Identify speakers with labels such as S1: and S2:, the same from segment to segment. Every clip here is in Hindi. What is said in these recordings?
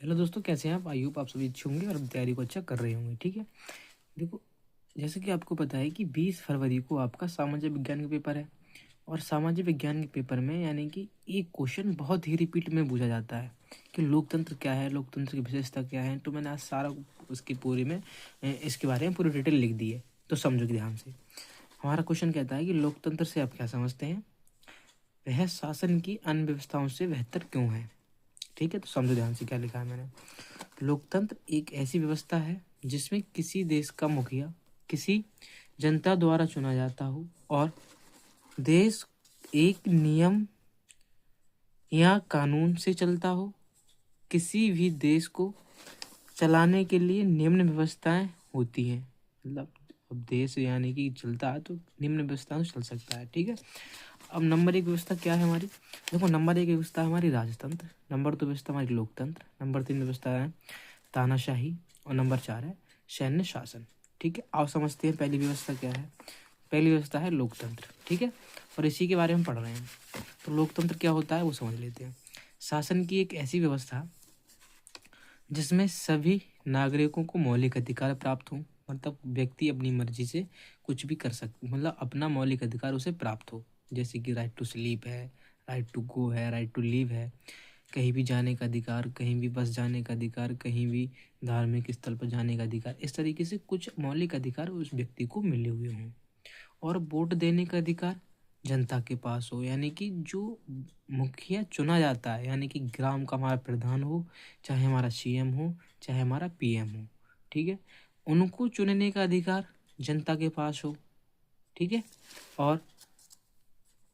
S1: हेलो दोस्तों, कैसे हैं आप? आई होप आप सभी अच्छे होंगे और तैयारी को अच्छा कर रहे होंगे। ठीक है, देखो, जैसे कि आपको पता है कि 20 फरवरी को आपका सामाजिक विज्ञान का पेपर है। और सामाजिक विज्ञान के पेपर में यानी कि एक क्वेश्चन बहुत ही रिपीट में पूछा जाता है कि लोकतंत्र क्या है, लोकतंत्र की विशेषता क्या है। तो मैंने आज सारा उसकी पूरी में इसके बारे में पूरी डिटेल लिख दी है, तो समझो ध्यान से। हमारा क्वेश्चन कहता है कि लोकतंत्र से आप क्या समझते हैं, वह शासन की अन्य व्यवस्थाओं से बेहतर क्यों है। ठीक है, तो समझो ध्यान से क्या लिखा है मैंने। लोकतंत्र एक ऐसी व्यवस्था है जिसमें किसी देश का मुखिया किसी जनता द्वारा चुना जाता हो और देश एक नियम या कानून से चलता हो। किसी भी देश को चलाने के लिए निम्न व्यवस्थाएं होती हैं। मतलब अब देश यानी कि चलता है तो निम्न व्यवस्था से चल सकता है। ठीक है, अब नंबर 1 व्यवस्था क्या है हमारी। देखो, नंबर 1 व्यवस्था है हमारी राजतंत्र, नंबर 2 व्यवस्था हमारी लोकतंत्र, नंबर 3 व्यवस्था है तानाशाही और नंबर 4 है सैन्य शासन। ठीक है, आप समझते हैं पहली व्यवस्था क्या है। पहली व्यवस्था है लोकतंत्र। ठीक है, और इसी के बारे में पढ़ रहे हैं। तो लोकतंत्र क्या होता है वो समझ लेते हैं। शासन की एक ऐसी व्यवस्था जिसमें सभी नागरिकों को मौलिक अधिकार प्राप्त हो। मतलब व्यक्ति अपनी मर्जी से कुछ भी कर सकते, मतलब अपना मौलिक अधिकार उसे प्राप्त हो। जैसे कि राइट टू स्लीप है, राइट टू गो है, राइट टू लीव है, कहीं भी जाने का अधिकार, कहीं भी बस जाने का अधिकार, कहीं भी धार्मिक स्थल पर जाने का अधिकार। इस तरीके से कुछ मौलिक अधिकार उस व्यक्ति को मिले हुए हों। और वोट देने का अधिकार जनता के पास हो, यानी कि जो मुखिया चुना जाता है, यानी कि ग्राम का हमारा प्रधान हो, चाहे हमारा सीएम हो, चाहे हमारा पीएम हो। ठीक है, उनको चुनने का अधिकार जनता के पास हो। ठीक है, और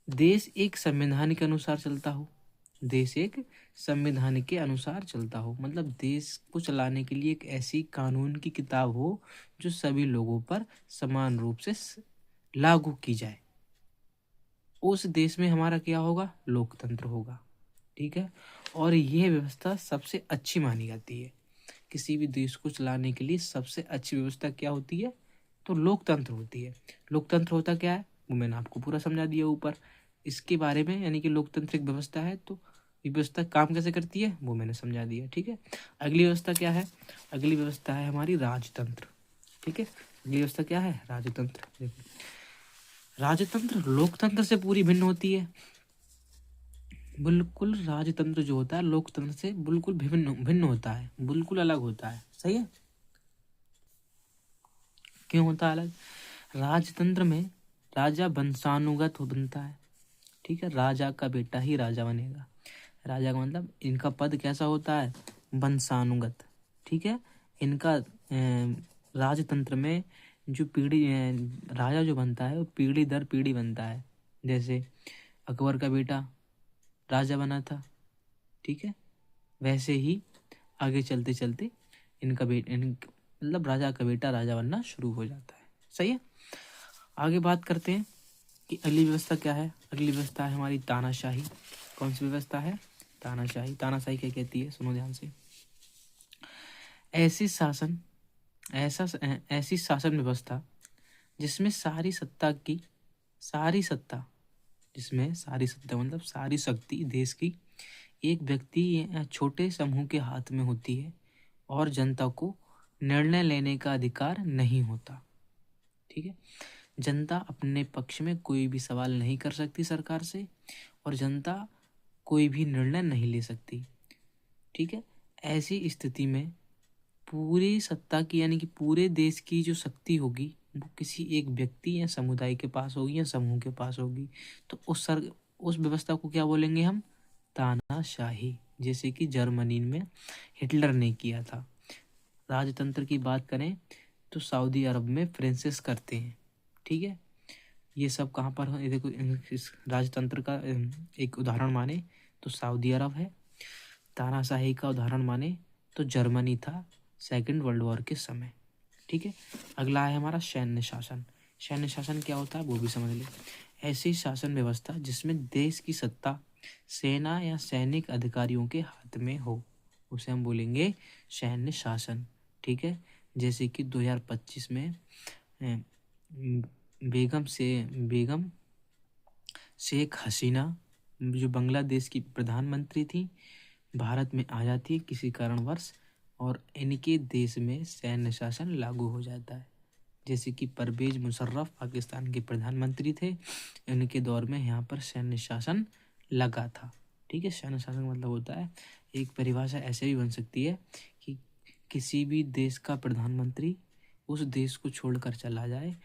S1: देश एक संविधान के अनुसार चलता हो। देश एक संविधान के अनुसार चलता हो, मतलब देश को चलाने के लिए एक ऐसी कानून की किताब हो जो सभी लोगों पर समान रूप से लागू की जाए। उस देश में हमारा क्या होगा, लोकतंत्र होगा। ठीक है, और यह व्यवस्था सबसे अच्छी मानी जाती है। किसी भी देश को चलाने के लिए सबसे अच्छी व्यवस्था क्या होती है, तो लोकतंत्र होती है। लोकतंत्र होता क्या है वो मैंने आपको पूरा समझा दिया ऊपर इसके बारे में। यानी कि लोकतांत्रिक व्यवस्था है तो ये व्यवस्था काम कैसे करती है वो मैंने समझा दिया। ठीक है, अगली व्यवस्था क्या है, अगली व्यवस्था है हमारी राजतंत्र। ठीक है, अगली व्यवस्था क्या है, राजतंत्र। देखो, राजतंत्र लोकतंत्र से पूरी भिन्न होती है। बिल्कुल राजतंत्र जो होता है लोकतंत्र से बिल्कुल भिन्न भिन्न होता है, बिल्कुल अलग होता है। सही है, क्यों होता है अलग। राजतंत्र में राजा वंशानुगत बनता है। ठीक है, राजा का बेटा ही राजा बनेगा। राजा का मतलब इनका पद कैसा होता है, वंशानुगत। ठीक है, इनका राजतंत्र में जो पीढ़ी राजा जो बनता है वो पीढ़ी दर पीढ़ी बनता है। जैसे अकबर का बेटा राजा बना था। ठीक है, वैसे ही आगे चलते चलते इनका मतलब राजा का बेटा राजा बनना शुरू हो जाता है। सही है, आगे बात करते हैं कि अगली व्यवस्था क्या है। अगली व्यवस्था है हमारी तानाशाही। कौन सी व्यवस्था है, तानाशाही। तानाशाही क्या कहती है, सुनो ध्यान से। ऐसी शासन ऐसा ऐसी शासन व्यवस्था जिसमें सारी सत्ता जिसमें सारी सत्ता मतलब सारी शक्ति देश की एक व्यक्ति या छोटे समूह के हाथ में होती है और जनता को निर्णय लेने का अधिकार नहीं होता। ठीक है, जनता अपने पक्ष में कोई भी सवाल नहीं कर सकती सरकार से और जनता कोई भी निर्णय नहीं ले सकती। ठीक है, ऐसी स्थिति में पूरी सत्ता की यानी कि पूरे देश की जो शक्ति होगी वो किसी एक व्यक्ति या समुदाय के पास होगी या समूह के पास होगी। तो उस व्यवस्था को क्या बोलेंगे हम, तानाशाही। जैसे कि जर्मनी में हिटलर ने किया था। राजतंत्र की बात करें तो सऊदी अरब में फ्रांसिस करते हैं। ठीक है, ये सब कहाँ पर है, देखो इस राजतंत्र का एक उदाहरण माने तो सऊदी अरब है। तानाशाही का उदाहरण माने तो जर्मनी था सेकंड वर्ल्ड वॉर के समय। ठीक है, अगला है हमारा सैन्य शासन। सैन्य शासन क्या होता है वो भी समझ ले। ऐसी शासन व्यवस्था जिसमें देश की सत्ता सेना या सैनिक अधिकारियों के हाथ में हो उसे हम बोलेंगे सैन्य शासन। ठीक है, जैसे कि 2025 में अ, बेगम शेख हसीना जो बांग्लादेश की प्रधानमंत्री थी भारत में आ जाती है किसी कारणवश और इनके देश में सैन्य शासन लागू हो जाता है। जैसे कि परवेज मुशर्रफ पाकिस्तान के प्रधानमंत्री थे, इनके दौर में यहाँ पर सैन्य शासन लगा था। ठीक है, सैन्य शासन मतलब होता है, एक परिभाषा ऐसे भी बन सकती है कि किसी भी देश का प्रधानमंत्री उस देश को छोड़कर चला जाए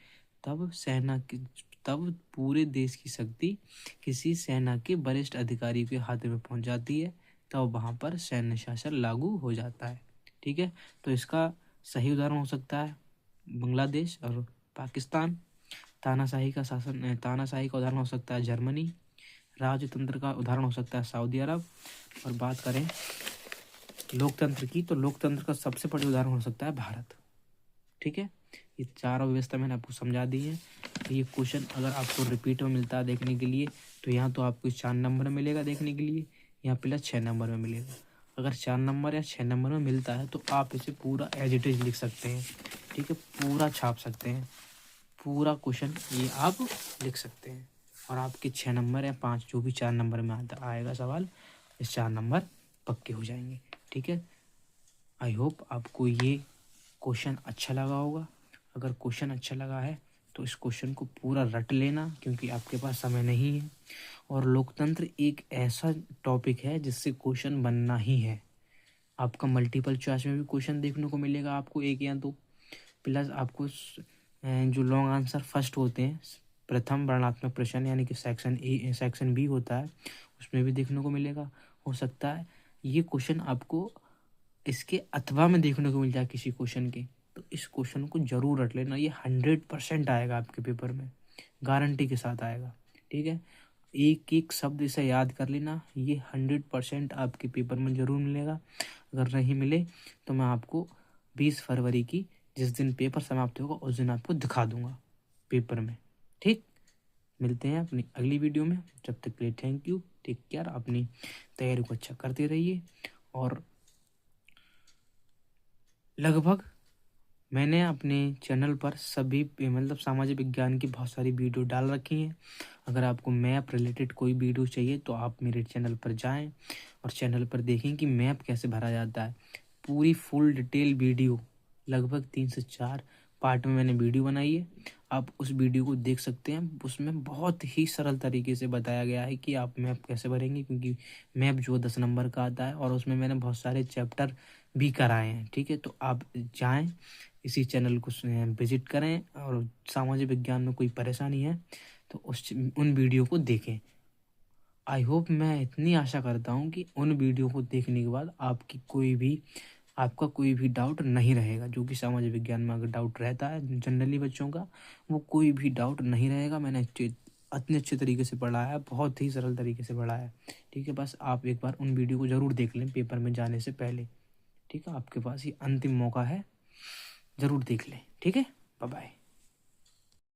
S1: तब पूरे देश की शक्ति किसी सेना के वरिष्ठ अधिकारी के हाथ में पहुंच जाती है, तब वहाँ पर सैन्य शासन लागू हो जाता है। ठीक है, तो इसका सही उदाहरण हो सकता है बांग्लादेश और पाकिस्तान। तानाशाही का उदाहरण हो सकता है जर्मनी। राजतंत्र का उदाहरण हो सकता है सऊदी अरब। और बात करें लोकतंत्र की, तो लोकतंत्र का सबसे बड़ा उदाहरण हो सकता है भारत। ठीक है, ये चारों व्यवस्था मैंने आपको समझा दी है। ये क्वेश्चन अगर आपको रिपीट में मिलता है देखने के लिए, तो यहाँ तो आपको 4 नंबर में मिलेगा देखने के लिए, यहाँ प्लस 6 नंबर में मिलेगा। अगर 4 नंबर या 6 नंबर में मिलता है तो आप इसे पूरा एज इट इज लिख सकते हैं। ठीक है, पूरा छाप सकते हैं, पूरा क्वेश्चन ये आप लिख सकते हैं और आपके 6 नंबर या 5 जो भी 4 नंबर में आएगा सवाल, इस 4 नंबर पक्के हो जाएंगे। ठीक है, आई होप आपको ये क्वेश्चन अच्छा लगा होगा। अगर क्वेश्चन अच्छा लगा है तो इस क्वेश्चन को पूरा रट लेना, क्योंकि आपके पास समय नहीं है और लोकतंत्र एक ऐसा टॉपिक है जिससे क्वेश्चन बनना ही है। आपका मल्टीपल चॉइस में भी क्वेश्चन देखने को मिलेगा आपको 1 या 2, प्लस आपको जो लॉन्ग आंसर फर्स्ट होते हैं, प्रथम वर्णात्मक प्रश्न यानी कि सेक्शन बी होता है, उसमें भी देखने को मिलेगा। हो सकता है ये क्वेश्चन आपको इसके अथवा में देखने को मिल जाए किसी क्वेश्चन के, तो इस क्वेश्चन को जरूर रट लेना। ये 100% आएगा आपके पेपर में, गारंटी के साथ आएगा। ठीक है, एक एक शब्द इसे याद कर लेना, ये 100% आपके पेपर में जरूर मिलेगा। अगर नहीं मिले तो मैं आपको 20 फरवरी की जिस दिन पेपर समाप्त होगा उस दिन आपको दिखा दूंगा पेपर में। ठीक, मिलते हैं अपनी अगली वीडियो में, जब तक के लिए थैंक यू, टेक केयर, अपनी तैयारी को अच्छा करते रहिए। और लगभग मैंने अपने चैनल पर सभी मतलब सामाजिक विज्ञान की बहुत सारी वीडियो डाल रखी हैं। अगर आपको मैप रिलेटेड कोई वीडियो चाहिए तो आप मेरे चैनल पर जाएं और चैनल पर देखें कि मैप कैसे भरा जाता है। पूरी फुल डिटेल वीडियो लगभग 3 से 4 पार्ट में मैंने वीडियो बनाई है, आप उस वीडियो को देख सकते हैं। उसमें बहुत ही सरल तरीके से बताया गया है कि आप मैप कैसे भरेंगे, क्योंकि मैप जो 10 नंबर का आता है और उसमें मैंने बहुत सारे चैप्टर भी कराए हैं। ठीक है, तो आप जाएं, इसी चैनल को विजिट करें और सामाजिक विज्ञान में कोई परेशानी है तो उन वीडियो को देखें। आई होप, मैं इतनी आशा करता हूँ कि उन वीडियो को देखने के बाद आपका कोई भी डाउट नहीं रहेगा। जो कि सामाजिक विज्ञान में अगर डाउट रहता है जनरली बच्चों का, वो कोई भी डाउट नहीं रहेगा। मैंने इतने अच्छे तरीके से पढ़ाया है, बहुत ही सरल तरीके से पढ़ाया है। ठीक है, बस आप एक बार उन वीडियो को ज़रूर देख लें पेपर में जाने से पहले। ठीक है, आपके पास ये अंतिम मौका है, ज़रूर देख लें। ठीक है, बाय बाय।